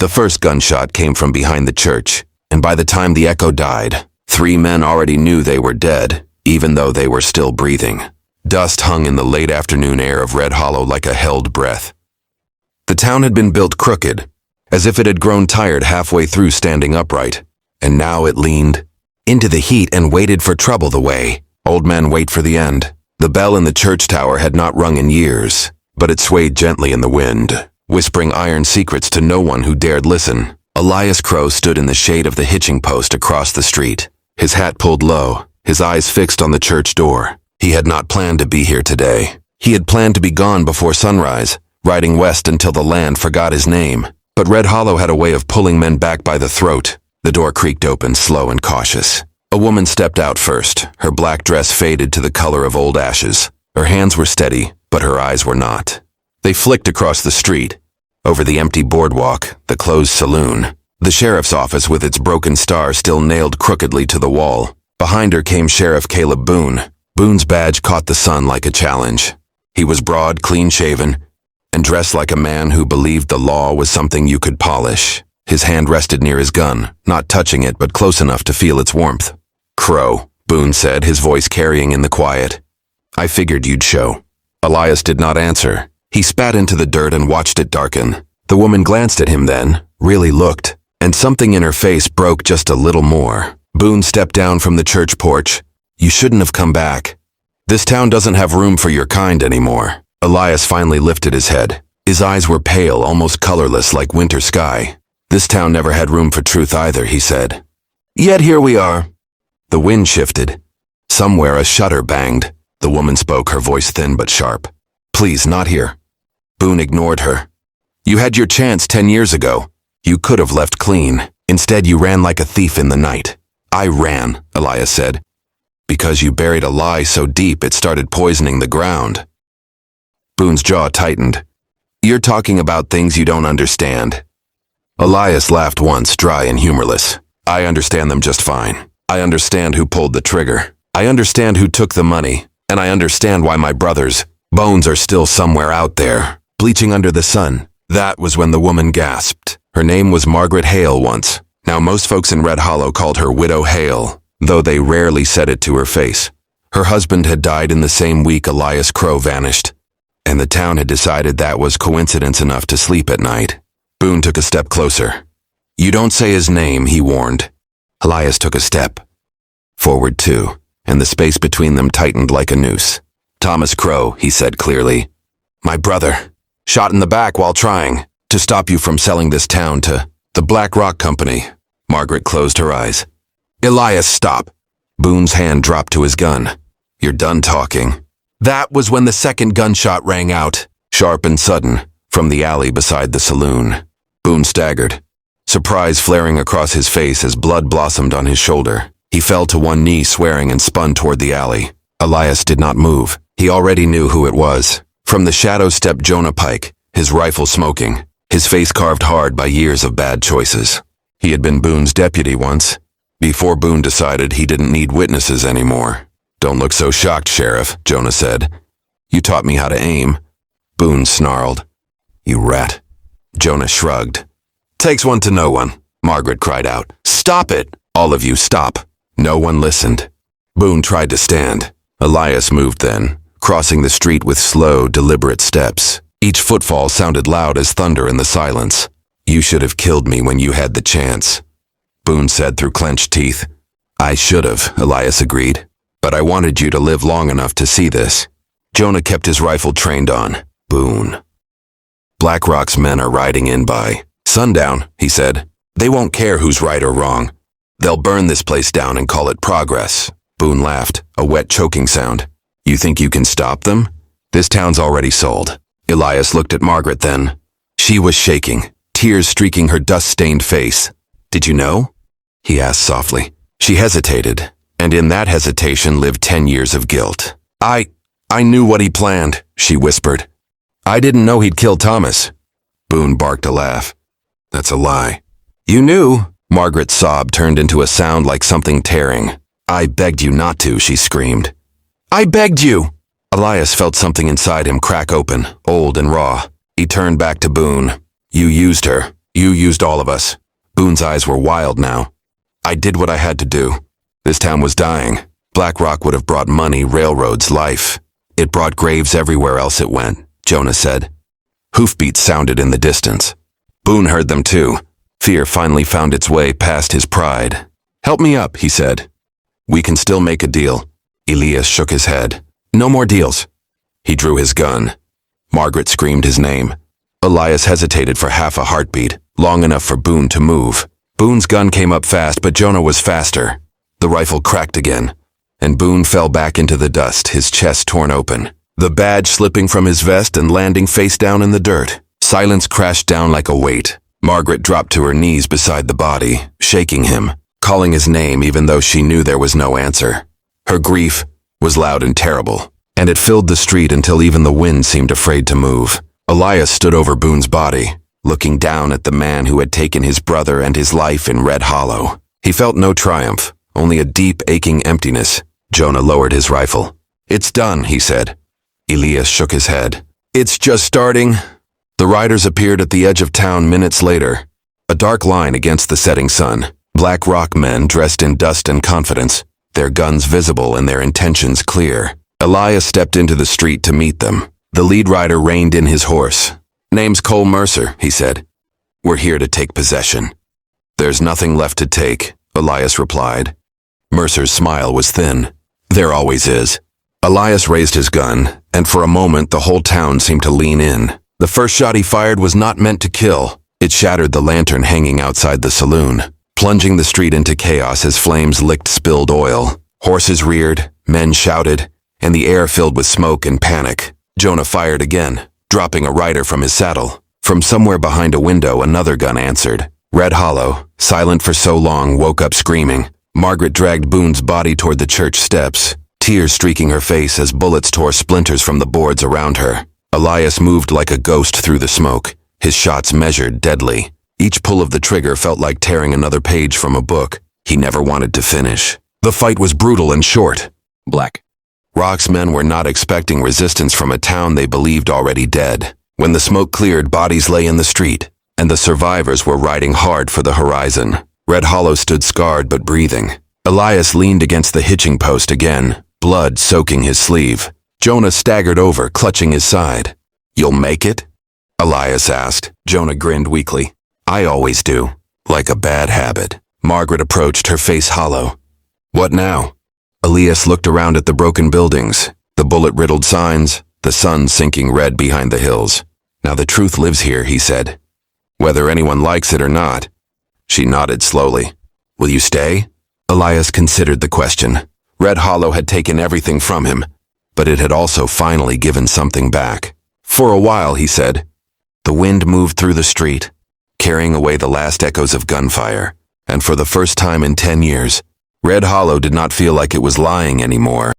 The first gunshot came from behind the church, and by the time the echo died, 3 men already knew they were dead, even though they were still breathing. Dust hung in the late afternoon air of Red Hollow like a held breath. The town had been built crooked, as if it had grown tired halfway through standing upright, and now it leaned into the heat and waited for trouble the way old men wait for the end. The bell in the church tower had not rung in years, but it swayed gently in the wind, whispering iron secrets to no one who dared listen. Elias Crow stood in the shade of the hitching post across the street, his hat pulled low, his eyes fixed on the church door. He had not planned to be here today. He had planned to be gone before sunrise, riding west until the land forgot his name. But Red Hollow had a way of pulling men back by the throat. The door creaked open, slow and cautious. A woman stepped out first, her black dress faded to the color of old ashes. Her hands were steady, but her eyes were not. They flicked across the street, over the empty boardwalk, the closed saloon, the sheriff's office with its broken star still nailed crookedly to the wall. Behind her came Sheriff Caleb Boone. Boone's badge caught the sun like a challenge. He was broad, clean-shaven, and dressed like a man who believed the law was something you could polish. His hand rested near his gun, not touching it but close enough to feel its warmth. "Crow," Boone said, his voice carrying in the quiet. "I figured you'd show." Elias did not answer. He spat into the dirt and watched it darken. The woman glanced at him then, really looked, and something in her face broke just a little more. Boone stepped down from the church porch. "You shouldn't have come back. This town doesn't have room for your kind anymore." Elias finally lifted his head. His eyes were pale, almost colorless like winter sky. "This town never had room for truth either," he said. "Yet here we are." The wind shifted. Somewhere a shutter banged. The woman spoke, her voice thin but sharp. "Please, not here." Boone ignored her. "You had your chance 10 years ago. You could have left clean. Instead, you ran like a thief in the night." "I ran," Elias said, "because you buried a lie so deep it started poisoning the ground." Boone's jaw tightened. "You're talking about things you don't understand." Elias laughed once, dry and humorless. "I understand them just fine. I understand who pulled the trigger. I understand who took the money. And I understand why my brothers' bones are still somewhere out there, bleaching under the sun." That was when the woman gasped. Her name was Margaret Hale once. Now most folks in Red Hollow called her Widow Hale, though they rarely said it to her face. Her husband had died in the same week Elias Crow vanished, and the town had decided that was coincidence enough to sleep at night. Boone took a step closer. "You don't say his name," he warned. Elias took a step. Forward too, and the space between them tightened like a noose. "Thomas Crow," he said clearly. "My brother. Shot in the back while trying to stop you from selling this town to the Black Rock Company." Margaret closed her eyes. "Elias, stop." Boone's hand dropped to his gun. "You're done talking." That was when the second gunshot rang out, sharp and sudden, from the alley beside the saloon. Boone staggered, surprise flaring across his face as blood blossomed on his shoulder. He fell to one knee swearing and spun toward the alley. Elias did not move. He already knew who it was. From the shadows stepped Jonah Pike, his rifle smoking, his face carved hard by years of bad choices. He had been Boone's deputy once, before Boone decided he didn't need witnesses anymore. "Don't look so shocked, Sheriff," Jonah said. "You taught me how to aim." Boone snarled. "You rat." Jonah shrugged. "Takes one to know one," Margaret cried out. "Stop it! All of you, stop!" No one listened. Boone tried to stand. Elias moved then, crossing the street with slow, deliberate steps. Each footfall sounded loud as thunder in the silence. "You should have killed me when you had the chance," Boone said through clenched teeth. "I should have," Elias agreed. "But I wanted you to live long enough to see this." Jonah kept his rifle trained on. "Boone. Black Rock's men are riding in by sundown," he said. "They won't care who's right or wrong. They'll burn this place down and call it progress." Boone laughed, a wet choking sound. "You think you can stop them? This town's already sold." Elias looked at Margaret then. She was shaking, tears streaking her dust-stained face. "Did you know?" he asked softly. She hesitated, and in that hesitation lived 10 years of guilt. I knew what he planned," she whispered. "I didn't know he'd kill Thomas." Boone barked a laugh. "That's a lie." "You knew?" Margaret's sob turned into a sound like something tearing. "I begged you not to," she screamed. "I begged you!" Elias felt something inside him crack open, old and raw. He turned back to Boone. "You used her. You used all of us. Boone's eyes were wild now. I did what I had to do. This town was dying. Black Rock would have brought money, railroads, life. It brought graves everywhere else it went, Jonah said. Hoofbeats sounded in the distance. Boone heard them too. Fear finally found its way past his pride. Help me up, he said. We can still make a deal. Elias shook his head. No more deals. He drew his gun. Margaret screamed his name. Elias hesitated for half a heartbeat, long enough for Boone to move. Boone's gun came up fast, but Jonah was faster. The rifle cracked again, and Boone fell back into the dust, his chest torn open. The badge slipping from his vest and landing face down in the dirt. Silence crashed down like a weight. Margaret dropped to her knees beside the body, shaking him, calling his name even though she knew there was no answer. Her grief was loud and terrible, and it filled the street until even the wind seemed afraid to move. Elias stood over Boone's body, looking down at the man who had taken his brother and his life in Red Hollow. He felt no triumph, only a deep, aching emptiness. Jonah lowered his rifle. It's done, he said. Elias shook his head. It's just starting. The riders appeared at the edge of town minutes later, a dark line against the setting sun. Black Rock men dressed in dust and confidence, their guns visible and their intentions clear. Elias stepped into the street to meet them. The lead rider reined in his horse. Name's Cole Mercer, he said. We're here to take possession. There's nothing left to take, Elias replied. Mercer's smile was thin. There always is. Elias raised his gun, and for a moment the whole town seemed to lean in. The first shot he fired was not meant to kill. It shattered the lantern hanging outside the saloon, plunging the street into chaos as flames licked spilled oil. Horses reared, men shouted, and the air filled with smoke and panic. Jonah fired again, dropping a rider from his saddle. From somewhere behind a window, another gun answered. Red Hollow, silent for so long, woke up screaming. Margaret dragged Boone's body toward the church steps, tears streaking her face as bullets tore splinters from the boards around her. Elias moved like a ghost through the smoke, his shots measured, deadly. Each pull of the trigger felt like tearing another page from a book he never wanted to finish. The fight was brutal and short. Black Rock's men were not expecting resistance from a town they believed already dead. When the smoke cleared, bodies lay in the street, and the survivors were riding hard for the horizon. Red Hollow stood scarred but breathing. Elias leaned against the hitching post again, blood soaking his sleeve. Jonah staggered over, clutching his side. You'll make it? Elias asked. Jonah grinned weakly. I always do. Like a bad habit. Margaret approached, her face hollow. What now? Elias looked around at the broken buildings, the bullet-riddled signs, the sun sinking red behind the hills. Now the truth lives here, he said. Whether anyone likes it or not. She nodded slowly. Will you stay? Elias considered the question. Red Hollow had taken everything from him, but it had also finally given something back. For a while, he said. The wind moved through the street, carrying away the last echoes of Gunfire, and for the first time in 10 years, Red Hollow did not feel like it was lying anymore.